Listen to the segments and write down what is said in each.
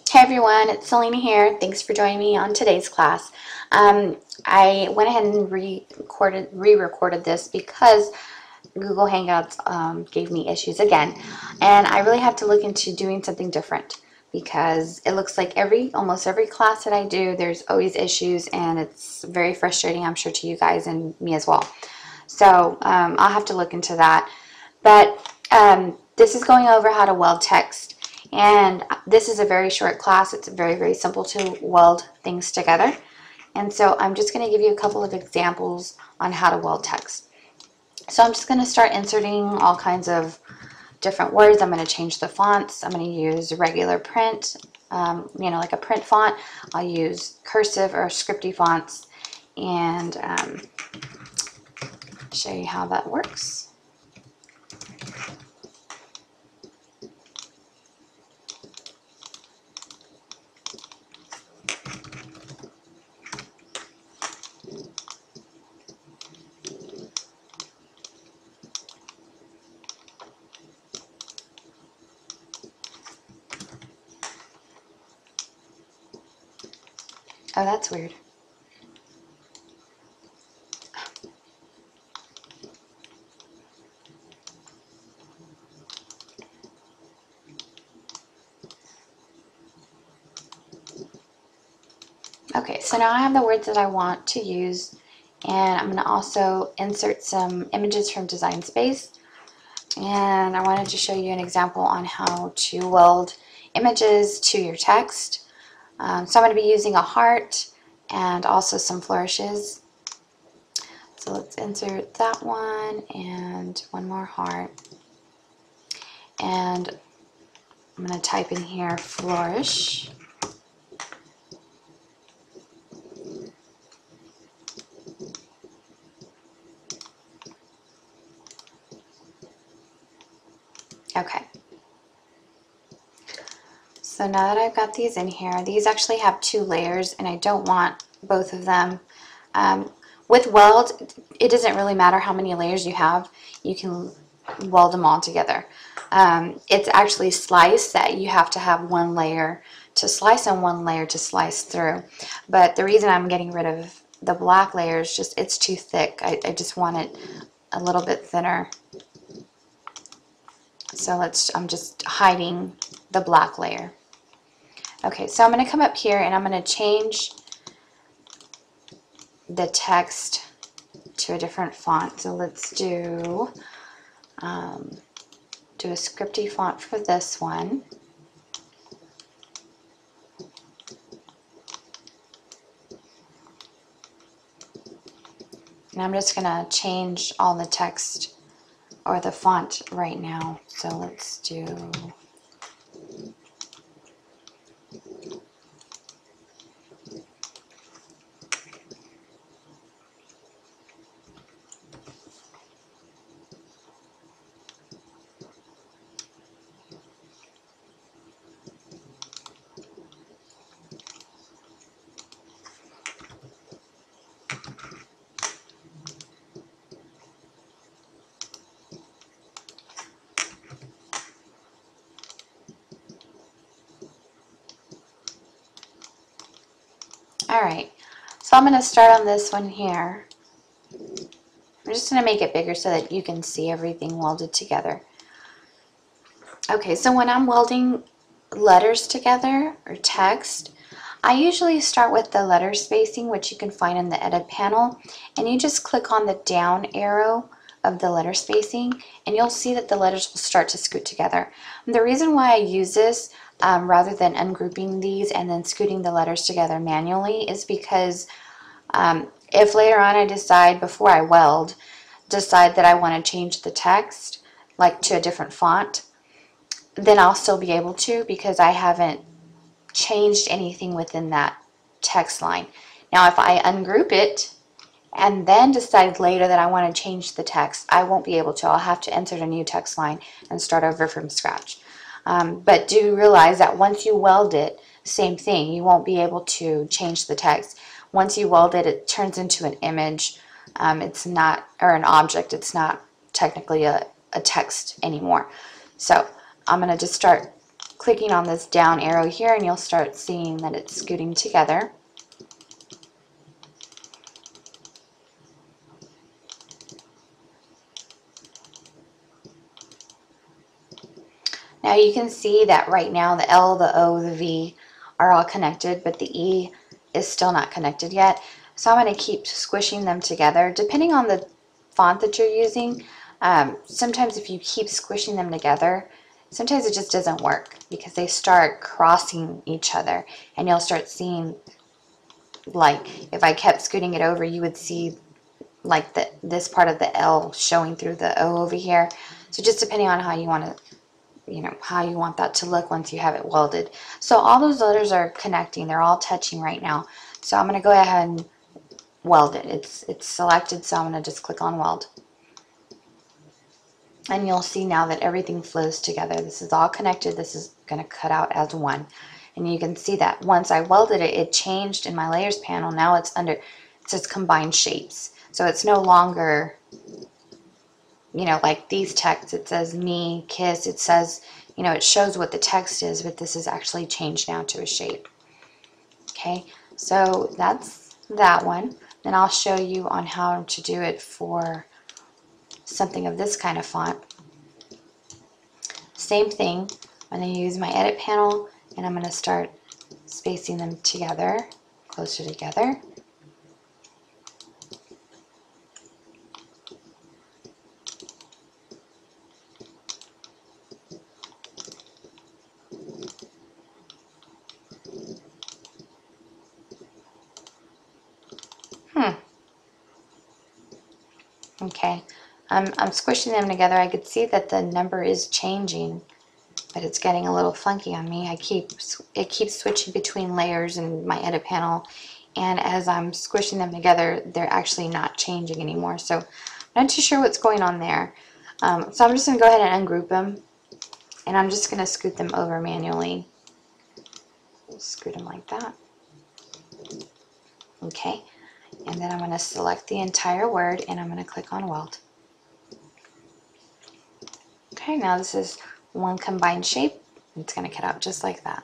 Hey everyone, it's Selena here. Thanks for joining me on today's class. I went ahead and re-recorded this because Google Hangouts gave me issues again, and I really have to look into doing something different because it looks like almost every class that I do, there's always issues, and it's very frustrating, I'm sure, to you guys and me as well. So I'll have to look into that. But this is going over how to weld text. And this is a very short class. It's very, very simple to weld things together. And so I'm just going to give you a couple of examples on how to weld text. So I'm just going to start inserting all kinds of different words. I'm going to change the fonts. I'm going to use regular print, like a print font. I'll use cursive or scripty fonts and show you how that works. Oh, that's weird. Okay, so now I have the words that I want to use, and I'm going to also insert some images from Design Space. And I wanted to show you an example on how to weld images to your text. So I'm going to be using a heart and also some flourishes. So let's insert that one and one more heart. And I'm going to type in here flourish. Okay. So now that I've got these in here, these actually have 2 layers, and I don't want both of them. With weld, it doesn't really matter how many layers you have. You can weld them all together. It's actually slice that you have to have 1 layer to slice and 1 layer to slice through. But the reason I'm getting rid of the black layer is just it's too thick. I just want it a little bit thinner. So I'm just hiding the black layer. Okay, so I'm going to come up here and I'm going to change the text to a different font. So let's do a scripty font for this one. And I'm just going to change all the text or the font right now. So let's do Alright, so I'm going to start on this one here. I'm just going to make it bigger so that you can see everything welded together. Okay, so when I'm welding letters together or text, I usually start with the letter spacing, which you can find in the edit panel, and you just click on the down arrow of the letter spacing and you'll see that the letters will start to scoot together. And the reason why I use this rather than ungrouping these and then scooting the letters together manually is because if later on I decide, before I weld, that I want to change the text like to a different font, then I'll still be able to because I haven't changed anything within that text line. Now if I ungroup it and then decide later that I want to change the text, I won't be able to. I'll have to insert a new text line and start over from scratch. But do realize that once you weld it, same thing, you won't be able to change the text. Once you weld it, it turns into an image. It's not, or an object, it's not technically a text anymore. So I'm going to just start clicking on this down arrow here, and you'll start seeing that it's scooting together. Now you can see that right now the L, the O, the V are all connected, but the E is still not connected yet. So I'm going to keep squishing them together. Depending on the font that you're using, sometimes if you keep squishing them together, sometimes it just doesn't work because they start crossing each other, and you'll start seeing, like if I kept scooting it over, you would see like this part of the L showing through the O over here. So just depending on how you want to, how you want that to look once you have it welded. So all those letters are connecting, they're all touching right now. So I'm going to go ahead and weld it. It's selected, so I'm going to just click on weld. And you'll see now that everything flows together. This is all connected. This is going to cut out as one. And you can see that once I welded it, it changed in my layers panel. Now it's under, it says combined shapes. So it's no longer, like these texts, it says me, kiss, it says, it shows what the text is, but this is actually changed now to a shape. Okay, so that's that one. Then I'll show you on how to do it for something of this kind of font. Same thing, I'm going to use my edit panel, and I'm going to start spacing them together, closer together. Okay, I'm squishing them together. I could see that the number is changing, but it's getting a little funky on me. It keeps switching between layers in my edit panel, and as I'm squishing them together, they're actually not changing anymore. So I'm not too sure what's going on there. So I'm just going to go ahead and ungroup them, and I'm just going to scoot them over manually. Scoot them like that. Okay, and then I'm going to select the entire word, and I'm going to click on weld. Okay, now this is one combined shape. It's going to cut out just like that.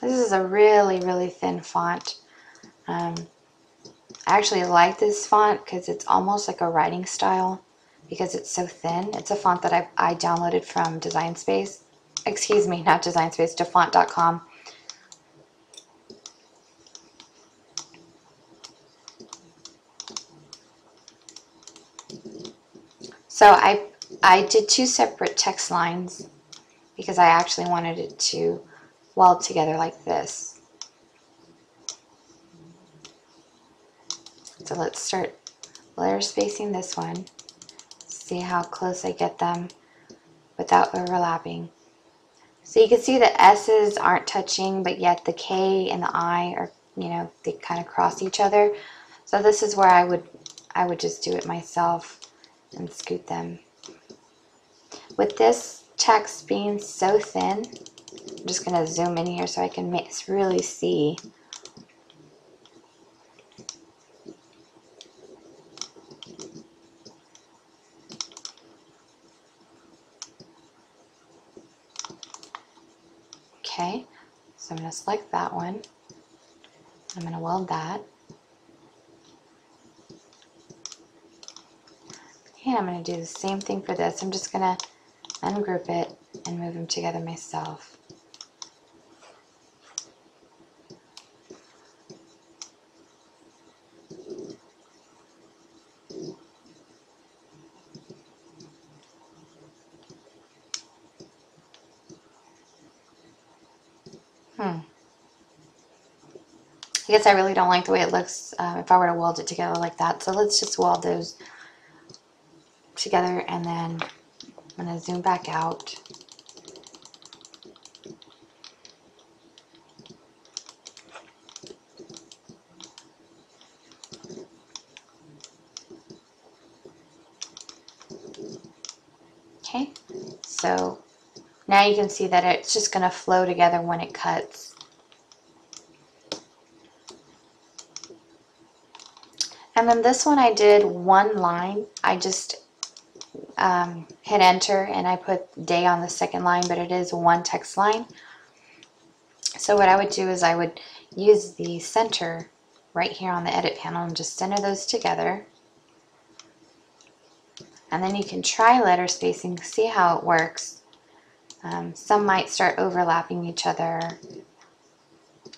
This is a really, really thin font. I actually like this font because it's almost like a writing style because it's so thin. It's a font that I downloaded from Design Space. Excuse me, not Design Space, DaFont.com. So I did two separate text lines because I actually wanted it to weld together like this. So let's start layer spacing this one. See how close I get them without overlapping. So you can see the S's aren't touching, but yet the K and the I are, they kind of cross each other. So this is where I would just do it myself and scoot them. With this text being so thin, I'm just going to zoom in here so I can really see. Okay, so I'm going to select that one. I'm going to weld that. And I'm going to do the same thing for this. I'm just going to ungroup it and move them together myself. I guess I really don't like the way it looks if I were to weld it together like that. So let's just weld those together, and then I'm going to zoom back out. Okay, so now you can see that it's just going to flow together when it cuts. And then this one I did one line. I just hit enter and I put day on the second line, but it is one text line. So what I would do is I would use the center right here on the edit panel and just center those together. And then you can try letter spacing, see how it works. Some might start overlapping each other,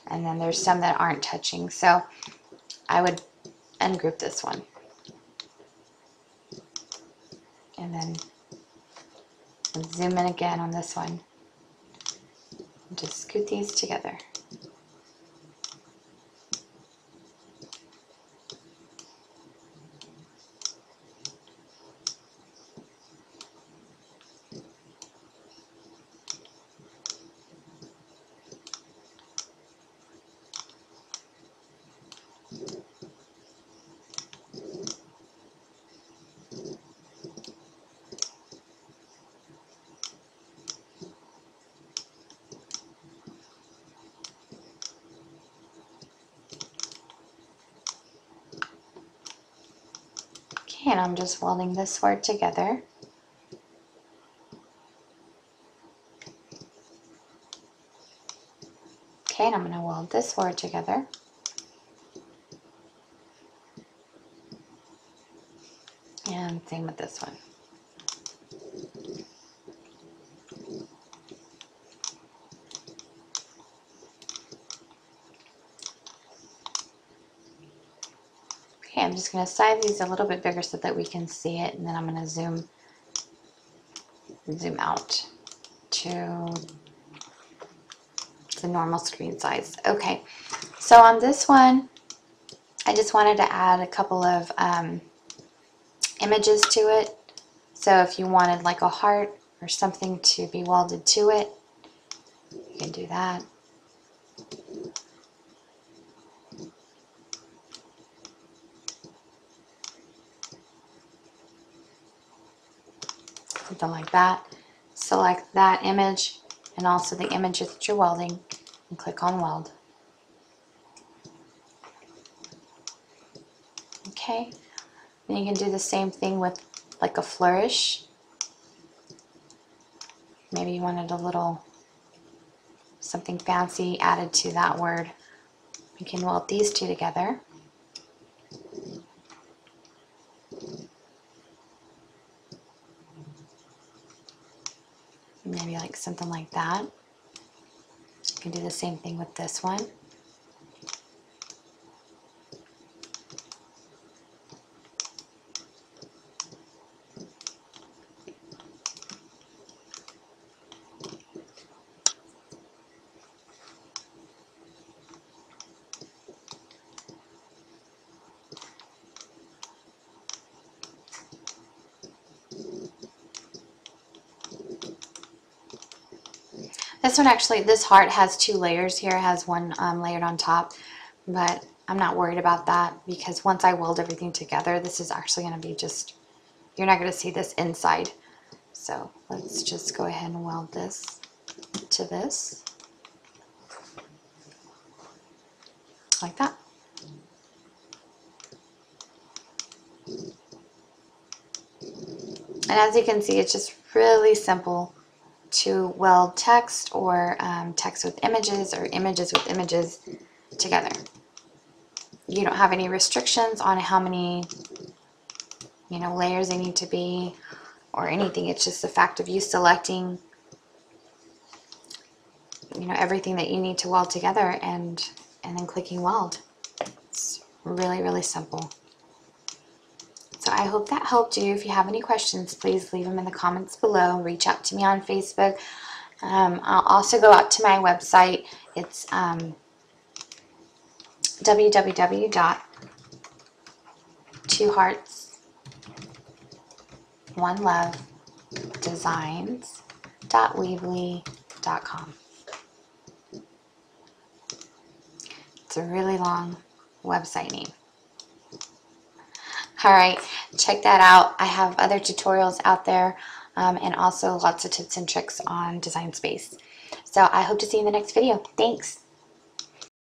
and then there's some that aren't touching. So I would ungroup this one. And then zoom in again on this one. And just scoot these together. And I'm just welding this word together. Okay, and I'm going to weld this word together. And same with this one. Okay, I'm just going to size these a little bit bigger so that we can see it, and then I'm going to zoom out to the normal screen size. Okay, so on this one, I just wanted to add a couple of images to it. So if you wanted like a heart or something to be welded to it, you can do that. Something like that. Select that image and also the image that you're welding and click on weld. Okay, then you can do the same thing with like a flourish. Maybe you wanted a little something fancy added to that word. You can weld these two together. Maybe like something like that. You can do the same thing with this one. This one actually, this heart has two layers here. It has one layered on top, but I'm not worried about that because once I weld everything together, this is actually going to be just, you're not going to see this inside. So let's just go ahead and weld this to this, like that. And as you can see, it's just really simple to weld text or text with images or images with images together. You don't have any restrictions on how many, layers they need to be or anything. It's just the fact of you selecting, everything that you need to weld together and then clicking weld. It's really, really simple. So I hope that helped you. If you have any questions, please leave them in the comments below. Reach out to me on Facebook. I'll also go out to my website. It's www.twoheartsonelovedesigns.weebly.com. It's a really long website name. Alright, check that out. I have other tutorials out there and also lots of tips and tricks on Design Space. So I hope to see you in the next video. Thanks!